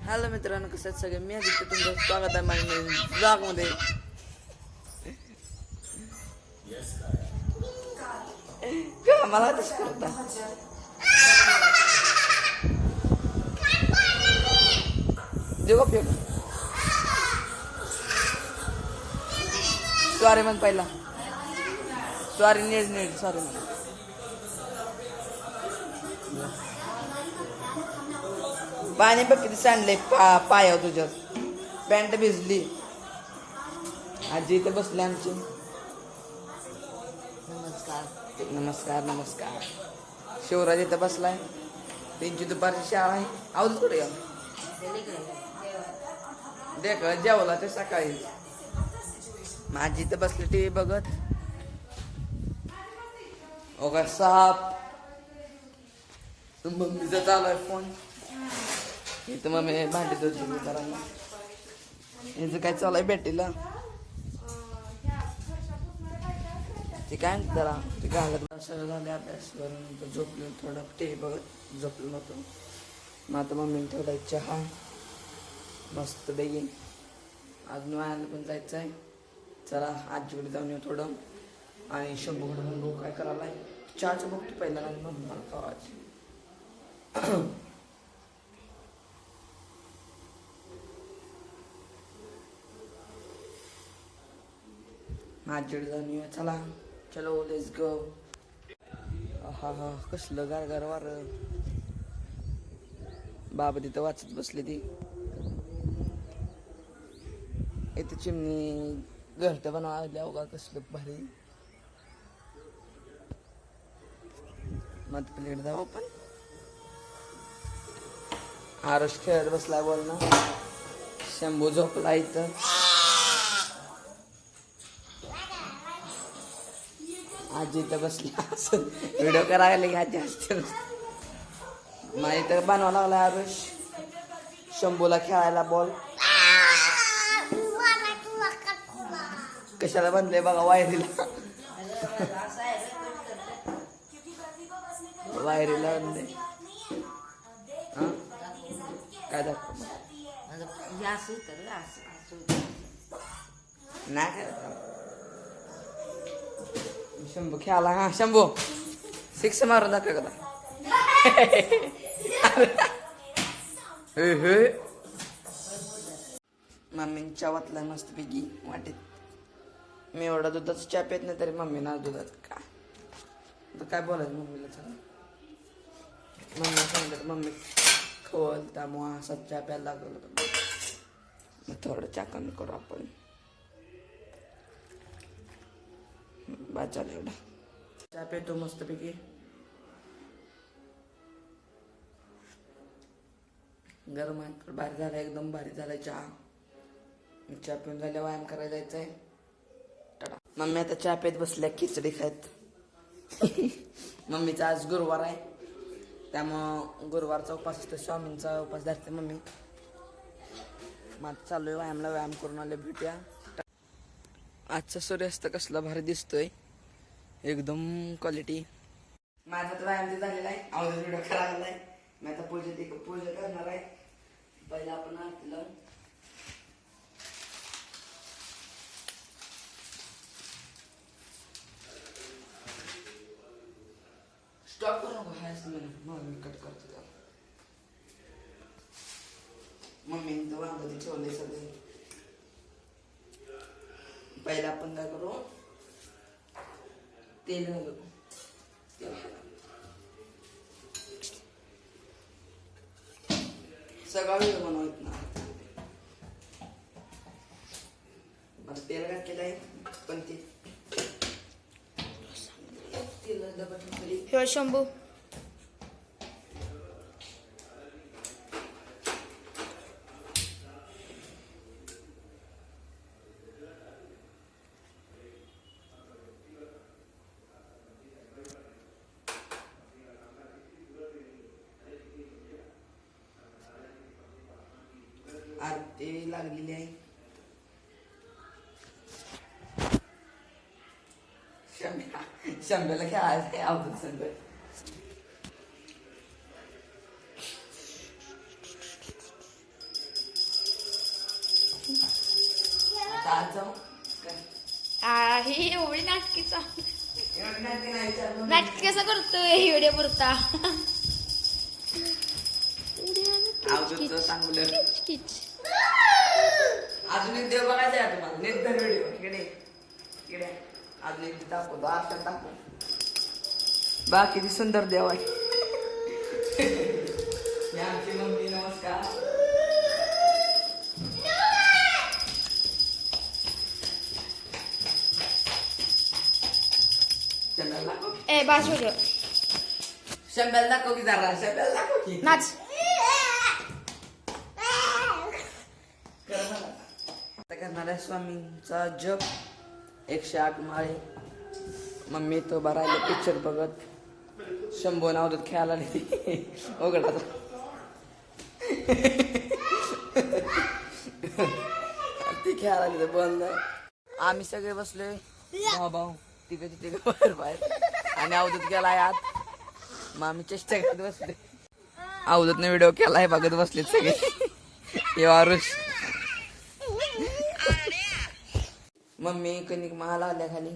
Hello मित्रांनो, कसं आहेत सगळे? मी आदित्य, तुमचं स्वागत आहे माझ्या नवीन ब्लॉगमध्ये. का मला तसं करता? देऊ का सॉरी मग पहिला सॉरी नीट सॉरी मग पाणी बघ किती सांडले पायावर तुझ्या. पॅन्ट भिजली. आजी इथे बसले आमची. नमस्कार नमस्कार. शिवराज इथं बसलाय. त्यांची दुपारची शाळा आहे. आवाज कुठे या देख जेवला ते सकाळी. माझी इथं बसली टी व्ही बघत. ओका साप. मम्मीचा चालू आहे फोन. इथं मम्मी भांडी धुतली करायला. याचं काय चालू आहे बॅटीला. ते काय जरा ते घालत सगळं झाले अभ्यास करून झोपलो. थोडं टी व्ही बघत झोपलो नव्हतो. मग आता मम्मीने थोडा चहा मस्त बेगीन. अजून व्हायला पण जायचं आहे. चला आजीकडे जाऊन येऊ थोडं. आणि शंभूकडे पण बघू काय करायला आहे. चहाचं बघतो पहिला नाही मम्मी मला खावायची. आजीकडे जाऊन येऊया चला. चलो लेट्स गो. हा हा कसलं गार वार. बाबा तिथं वाचत बसली ती. इथे चिमणी घरटं बनवायला अवघा कसलं भारी. मग प्लेट जाऊ पण. आरुष खेळत बसलाय बोल ना. शंभू झोपला इथं. आजी इथं बसली असं व्हिडिओ करायला की आजी असते. माझी तर बनवा लागला आरुष शंभूला खेळायला बॉल. कशाला बनले बघा वायरीला. वायरीला बनले. हा काय दाखव नाही काय शंभू खेळाला. हा शंभू सिक्स मारून दाखव का. मम्मीने चहा वाटलाय मस्त पैकी वाटेत. मी एवढा दुधाचा चहा पेत नाही तरी मम्मी ना दुधात काय बोलायचं मम्मीला. चला मम्मीला सांगितलं मम्मी खोल त्यामुळं असा चहा प्यायला लागलो. मग थोडं चहा कमी करू आपण. बाचाल एवढा चहा पेतो मस्तपैकी. गरम आहे भारी झाला एकदम भारी झाला चहा. चहा पिऊन झाल्या व्यायाम करायला जायचंय. टाटा. मम्मी आता चहा पेत बसल्या खिचडी खात. मम्मीचा आज गुरुवार आहे त्यामुळं गुरुवारचा उपास असतो. स्वामींचा उपास धरते मम्मी. मग चालू आहे व्यायामला. व्यायाम करून आले भेटूया. आजचा सूर्यास्त कसला भारी दिसतोय एकदम क्वालिटी. माझा तर व्यायाम झालेला आहे. आवाज व्हिडिओ करायला आहे. मी आता पूजा करणार आहे. पहिला आपण आरती लावून स्टॉप करू नको. हाय मम्मी कट करतो त्याला. मम्मीने तर वांग ठेवले सगळे. पहिला आपण काय करू तेल घालू. सगळा वेळ बनवत ना. मला तेल घातलेलं आहे पण ते तेल डबा शंभू आरती लागलेली आहे. शंभेला खेळायचं आवडत संघ. आज जाऊ काय ही एवढी नाटकीचा एवढं नाही नाही विचारलं. नाटक कसं करतोय व्हिडिओ पुरता आवडतं चांगलं किच अजून एक देव बघायचा आहे तुम्हाला नेट धर व्हिडिओ इकडे इकडे अजून एक दाखवतो आरशात दाखव बा किती सुंदर देव आहे ही आमची मम्मी नमस्कार शंभर दाखव ए बास व्हिडिओ शंभर दाखव की जरा शंभर दाखव की नाच आता करणार आहे स्वामींचा जप 108 माळे मम्मी तो भरायला पिक्चर बघत शंभू नावदत खेळायला नाही उघडा ती खेळायला तिथे बंद आम्ही सगळे बसलोय भाऊ भाऊ तिघे तिघे बाहेर बाहेर आणि अवधूत गेलाय आत मग आम्ही चेष्टा करत बसले अवधूतने व्हिडिओ केलाय बघत बसले सगळे हे आरुष मम्मी कणिक महाल आल्या खाली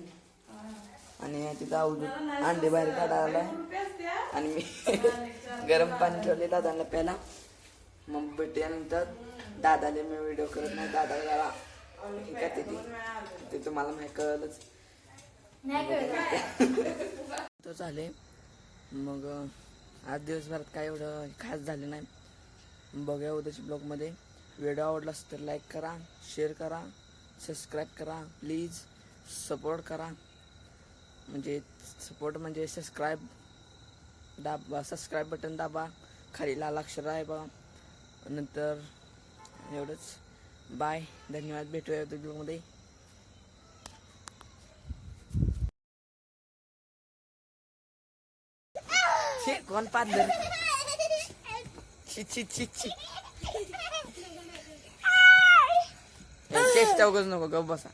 आणि तिथं अवधूत अंडे बाहेर काढायला आणि मी गरम पाणी ठेवले दादाला प्याला मग भेटल्यानंतर दादाला मी व्हिडिओ करत नाही दादा जरा हे करते ते तुम्हाला माहिती कळलंच तो झाले मग आज दिवसभरात काय एवढं खास झालं नाही बघूया उद्याच्या ब्लॉगमध्ये व्हिडिओ आवडला असेल तर लाईक करा शेअर करा सबस्क्राईब करा प्लीज सपोर्ट करा म्हणजे सपोर्ट म्हणजे सबस्क्राईब दाबा सबस्क्राईब बटन दाबा खाली लाल अक्षर आहे बघा नंतर एवढंच बाय धन्यवाद भेटूया ब्लॉगमध्ये कोण पाहत चेष्टा उगाच नको गप बसा